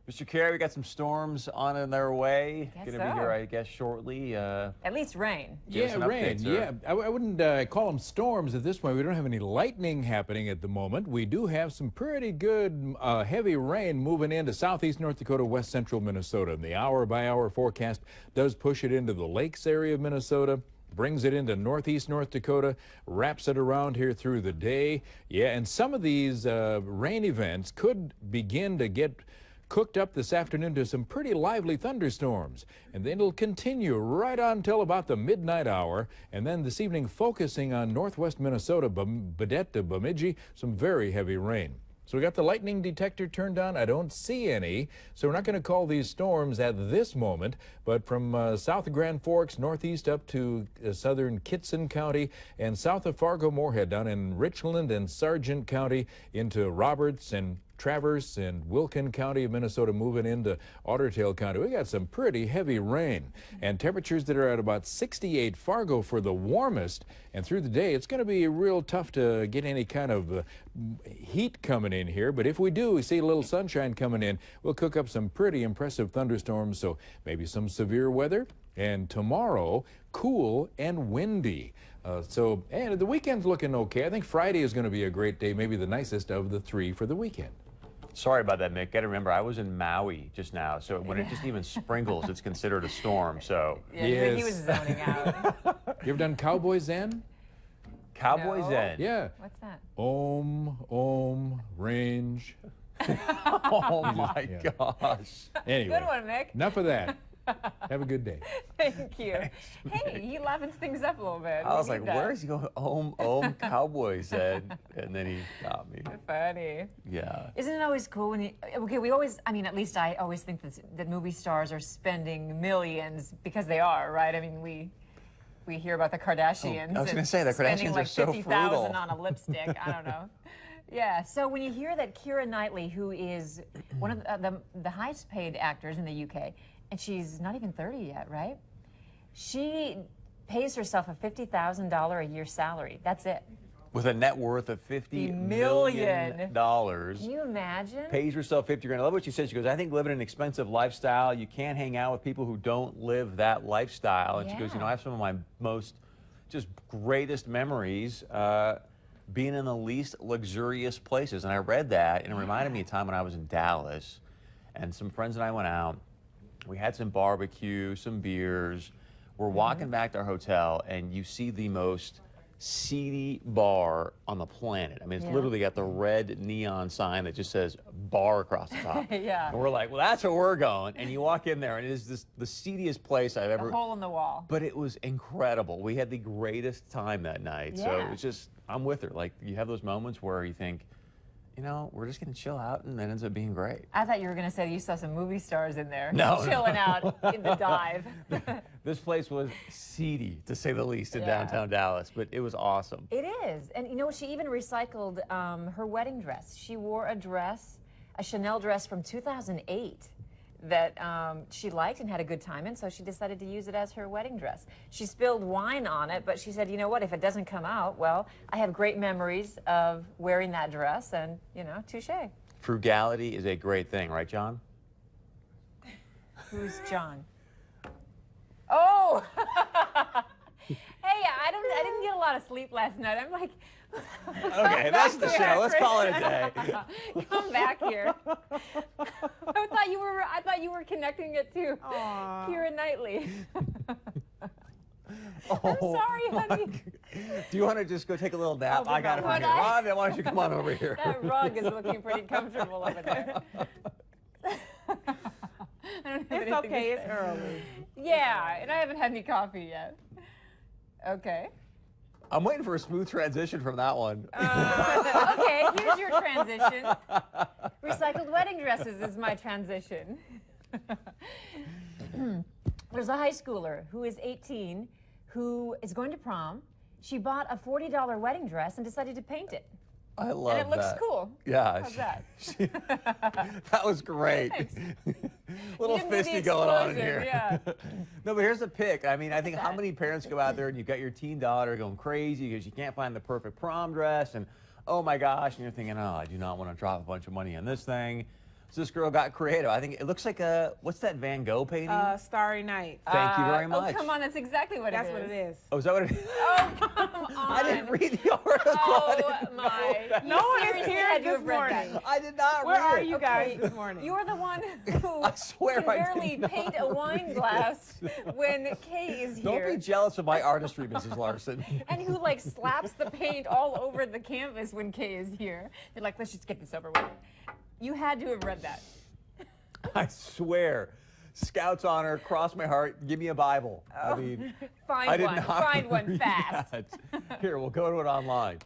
Mr. Carey, we got some storms on their way. Guess Going to be so. here, I guess, shortly. At least rain. Give us an rain. update, sir. I wouldn't call them storms at this point. We don't have any lightning happening at the moment. We do have some pretty good heavy rain moving into southeast North Dakota, west central Minnesota. And the hour-by-hour forecast does push it into the lakes area of Minnesota, brings it into northeast North Dakota, wraps it around here through the day. Yeah, and some of these rain events could begin to get cooked up this afternoon to some pretty lively thunderstorms. And then it'll continue right on till about the midnight hour. And then this evening, focusing on northwest Minnesota, Baudette to Bemidji, some very heavy rain. So we got the lightning detector turned on. I don't see any. So we're not going to call these storms at this moment. But from south of Grand Forks, northeast up to southern Kitson County, and south of Fargo-Moorhead, down in Richland and Sargent County, into Roberts and Traverse and Wilkin County of Minnesota, moving into Otter Tail County. We got some pretty heavy rain and temperatures that are at about 68 Fargo for the warmest. And through the day, it's going to be real tough to get any kind of heat coming in here. But if we do, we see a little sunshine coming in, we'll cook up some pretty impressive thunderstorms. So maybe some severe weather. And tomorrow, cool and windy. And the weekend's looking okay. I think Friday is going to be a great day, maybe the nicest of the three for the weekend. Sorry about that, Mick. Got to remember, I was in Maui just now, so when it just even sprinkles, it's considered a storm. So Yeah, Yes. he was zoning out. You ever done Cowboy Zen? Cowboys No. End. Yeah. What's that? Om, range. Oh my Yeah. gosh. Anyway, Good one, Mick. enough of that. Have a good day. Thank you. Hey, he livens things up a little bit. I was We like, need that. where is he going? Cowboys End. And then he got me. Funny. Yeah. Isn't it always cool when you, okay, we always, I mean, at least I always think that movie stars are spending millions, because they are, right? I mean, we hear about the Kardashians. I was and gonna say, the spending Kardashians like are so 50,000 frugal. on a lipstick. I don't know. Yeah, so when you hear that Keira Knightley, who is one of the highest paid actors in the UK, and she's not even 30 yet, right? She pays herself a $50,000 a year salary. That's it. With a net worth of $50 million. million. Can you imagine? Pays herself 50 grand. I love what she said. She goes, I think living an expensive lifestyle, you can't hang out with people who don't live that lifestyle. And she goes, you know, I have some of my most just greatest memories being in the least luxurious places. And I read that, and it reminded me of a time when I was in Dallas, and some friends and I went out. We had some barbecue, some beers. We're walking back to our hotel, and you see the most seedy bar on the planet. I mean, it's literally got the red neon sign that just says bar across the top. Yeah. And we're like, well, that's where we're going. And you walk in there, and it is the seediest place I've ever. A hole in the wall. But it was incredible. We had the greatest time that night. So Yeah. it's just, I'm with her. Like, you have those moments where you think, you know, we're just going to chill out, and that ends up being great. I thought you were going to say you saw some movie stars in there. No. Chilling out in the dive. This place was seedy, to say the least, in Yeah. downtown Dallas, but it was awesome. It is. And you know, she even recycled her wedding dress. She wore a dress, a Chanel dress from 2008 that she liked and had a good time in, so she decided to use it as her wedding dress. She spilled wine on it, but she said, you know what, if it doesn't come out, well, I have great memories of wearing that dress, and, you know, touche. Frugality is a great thing, right, John? Who's John? Oh! Hey, I didn't get a lot of sleep last night. I'm like, Okay, that's the show. Let's call it a day. come back here. I thought you were connecting it to Keira Knightley. I'm sorry, honey. Do you want to just go take a little nap? Oh, I got it from would here. I? Rhonda, why don't you come on over here? That rug is looking pretty comfortable over there. I don't have It's anything to okay, it's say. early. Yeah, and I haven't had any coffee yet. Okay. I'm waiting for a smooth transition from that one. Okay, here's your transition. Recycled wedding dresses is my transition. There's a high schooler who is 18 who is going to prom. She bought a $40 wedding dress and decided to paint it. I love that. And it looks cool. Yeah. How's that? That was great. Thanks. Little You didn't do the fisty going on in explosion, here. yeah. No, but here's the pick. I mean, I think how that. many parents go out there and you've got your teen daughter going crazy because you can't find the perfect prom dress, and oh my gosh, and you're thinking, oh, I do not want to drop a bunch of money on this thing. So this girl got creative. I think it looks like what's that Van Gogh painting? Starry Night. Thank you very much. Oh, come on, that's exactly what That's it is. what it is. Oh, is that what it is? Oh, come on. I didn't read the article. Oh, I didn't know my. that. No one is seriously here had to this have read that. morning. I did not Where read are it. you guys this morning? You're the one who I swear can I did barely not paint a wine read glass when Kay is Don't here. be jealous of my artistry, Mrs. Larson. And who like slaps the paint all over the canvas when Kay is here. You're like, let's just get this over with. You had to have read that. I swear. Scouts honor, cross my heart, give me a Bible. I mean, Find I did one. not Find one read fast. that. Here, we'll go to it online.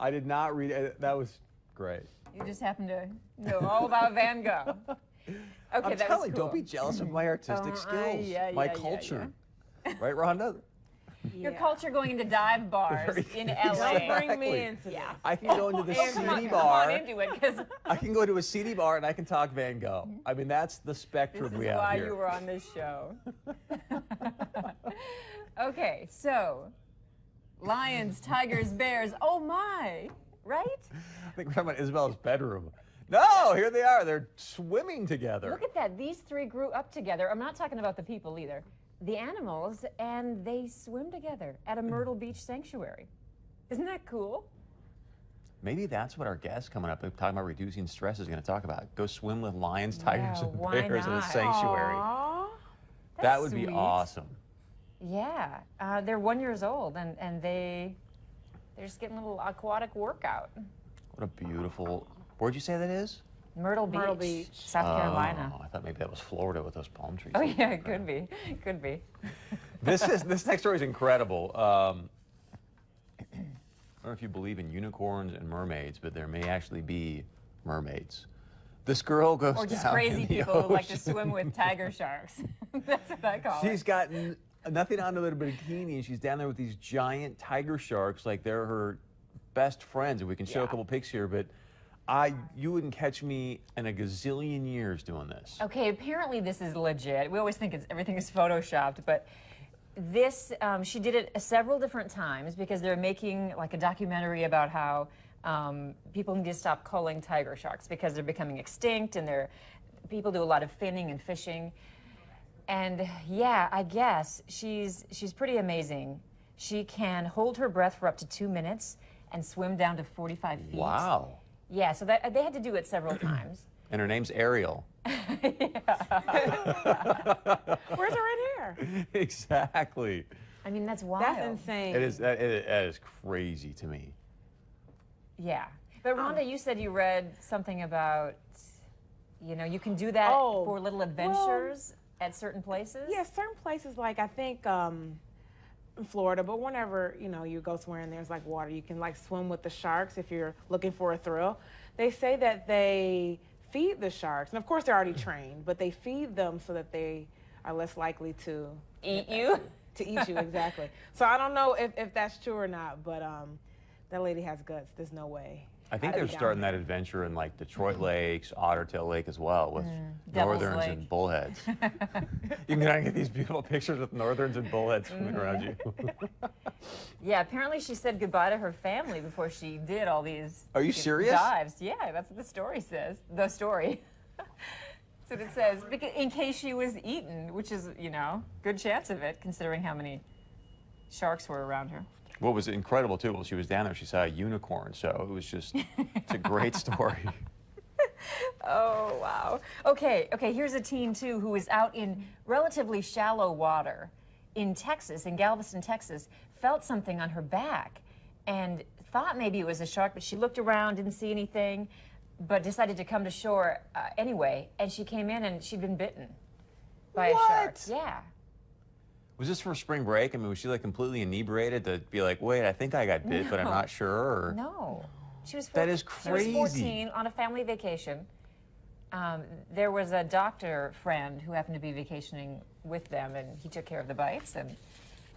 I did not read it. That was great. You just happen to know all about Van Gogh. Okay, I'm that was telling you, cool. don't be jealous of my artistic skills, my culture. Right, Rhonda? Your culture going into dive bars Very in good. LA. Don't bring Exactly. me into Yeah. I can go into the Come seedy on, come bar. on into it, because I can go to a seedy bar and I can talk Van Gogh. I mean, that's the this spectrum is we have why here. you were on this show. Okay, so lions, tigers, bears. Oh my, right? I think we're talking about Isabella's bedroom. No, here they are. They're swimming together. Look at that. These three grew up together. I'm not talking about the people either. The animals, and they swim together at a Myrtle Beach sanctuary. Isn't that cool? Maybe that's what our guest coming up talking about reducing stress is going to talk about. Go swim with lions, tigers, Yeah, and why bears in a not? sanctuary. Aww. That That's would be sweet. awesome. Yeah, they're 1 year old, and they're just getting a little aquatic workout. What a beautiful. Where'd you say that is? Myrtle Beach, Myrtle Beach. South Carolina. Oh, I thought maybe that was Florida with those palm trees. Oh yeah, it could be. It could be. This next story is incredible. I don't know if you believe in unicorns and mermaids, but there may actually be mermaids. This girl goes Or just down crazy in the people who like to ocean. swim with tiger sharks. That's what I call She's it. got nothing on but a bikini, and she's down there with these giant tiger sharks, like they're her best friends. And we can show a Yeah. couple pics here, but you wouldn't catch me in a gazillion years doing this. Okay, apparently this is legit. We always think everything is photoshopped, but this she did it several different times because they're making like a documentary about how people need to stop culling tiger sharks because they're becoming extinct, and people do a lot of finning and fishing. And yeah, I guess she's pretty amazing. She can hold her breath for up to 2 minutes and swim down to 45 feet. Wow. Yeah, so they had to do it several times. And her name's Ariel. Where's the red hair? Exactly. I mean, that's wild. That's insane. It is. That is crazy to me. Yeah. But Rhonda, you said you read something about, you can do that Oh, for little adventures at certain places? Yeah, certain places, like I think in Florida, but whenever, you go somewhere and there's like water, you can like swim with the sharks if you're looking for a thrill. They say that they feed the sharks, and of course they're already trained, but they feed them so that they are less likely to Eat you? to eat you, exactly. So I don't know if that's true or not, but that lady has guts. There's no way. I think I'd they're be down starting there. that adventure in like Detroit Lakes, Ottertail Lake as well, with Devil's northerns Lake. and bullheads. You can kind of get these beautiful pictures with northerns and bullheads swimming around you. Yeah, apparently she said goodbye to her family before she did all these Are you serious? dives. Yeah, that's what the story says. The story. That's what it says. In case she was eaten, which is, good chance of it, considering how many sharks were around her. What was incredible too, while she was down there, she saw a unicorn. So it was just, it's a great story. Oh, wow. Okay, here's a teen, too, who is out in relatively shallow water in Texas, in Galveston, Texas, felt something on her back and thought maybe it was a shark, but she looked around, didn't see anything, but decided to come to shore anyway, and she came in and she'd been bitten by a shark. What? Yeah. Was this for spring break? I mean, was she like completely inebriated to be like, wait, I think I got bit, but I'm No. not sure? Or... No. She was That is She was crazy. 14 on a family vacation. There was a doctor friend who happened to be vacationing with them, and he took care of the bites.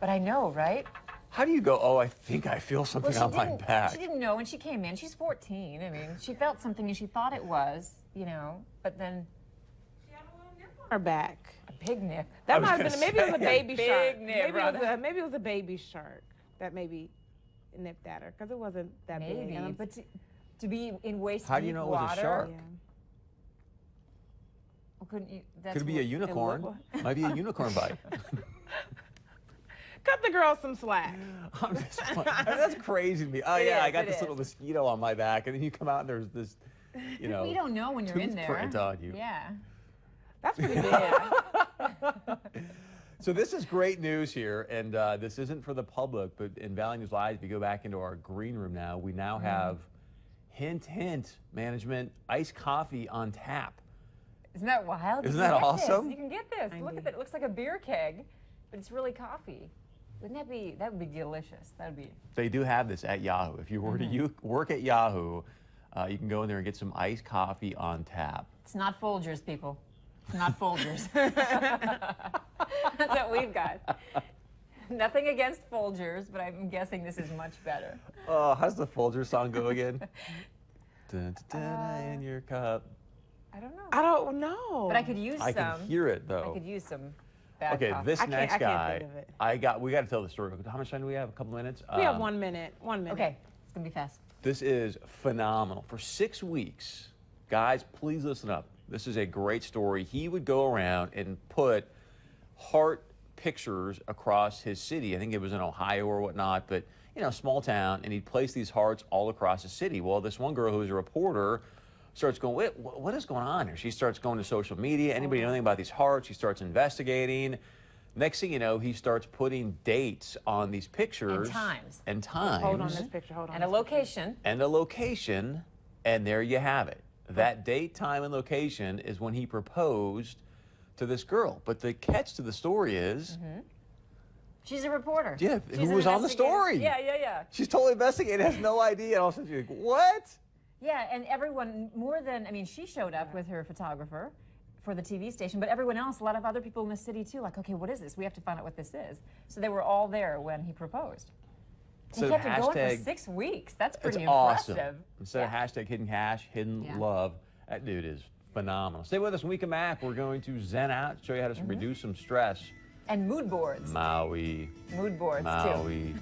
But I know, right? How do you go, oh, I think I feel something on my back? She didn't know when she came in. She's 14. I mean, she felt something and she thought it was, but then She had a little nip on her back. a big nip. I That was might have gonna been, maybe it was a say, baby big shark. nip, Maybe it was a baby shark that maybe nipped at her, because it wasn't that big. Maybe, And but to be in waist How do you deep know it was a water. shark? yeah. couldn't you? That's Could it be a what- unicorn? Might be a unicorn bite. Cut the girl some slack. I'm just, I mean, that's crazy to me. Oh It yeah, I is, got it this is. little mosquito on my back, and then you come out and there's this, you know. You don't know when you're in there. toothprint on you. Yeah. That's pretty bad. So this is great news here, and this isn't for the public, but in Valley News Live, if you go back into our green room now, we now have, hint, hint, management, iced coffee on tap. Isn't that wild? Isn't You can that get this. awesome? You can get this. Look at that. It looks like a beer keg, but it's really coffee. Wouldn't that be? That would be delicious. That would be. They do have this at Yahoo. If you were to work at Yahoo, you can go in there and get some iced coffee on tap. It's not Folgers, people. It's not Folgers. That's what we've got. Nothing against Folgers, but I'm guessing this is much better. Oh, how's the Folgers song go again? Dun, dun, dun, in your cup. I don't know. I don't know. But I could use I some. can hear it I though. could use some bad Okay, coffee. this I can't- next I can't guy, think of it. we got to tell the story. How much time do we have? A couple minutes? We have 1 minute. 1 minute. Okay, it's gonna be fast. This is phenomenal. For 6 weeks, guys, please listen up. This is a great story. He would go around and put heart pictures across his city. I think it was in Ohio or whatnot, but you know, small town, and he'd place these hearts all across the city. Well, this one girl who was a reporter starts going, wait, what is going on here? She starts going to social media. Anybody know anything about these hearts? She starts investigating. Next thing you know, he starts putting dates on these pictures. And times. Hold on this picture. Hold on. And a this picture. location. And a location, and there you have it. That date, time, and location is when he proposed to this girl. But the catch to the story is, She's a reporter. yeah, She's who an was on the investigator. story? Yeah. She's totally investigating, has no idea. And all of a sudden she's like, what? Yeah, and everyone, more than, I mean, she showed up with her photographer for the TV station, but everyone else, a lot of other people in the city too, like, okay, what is this? We have to find out what this is. So they were all there when he proposed. He Instead of kept it going for hashtag- 6 weeks. That's It's pretty awesome. impressive. Instead of hashtag hidden cash, hidden Yeah. love, that dude is phenomenal. Stay with us when we come back. We're going to zen out, show you how to reduce some stress. And mood boards. Maui. Mood boards too. Maui.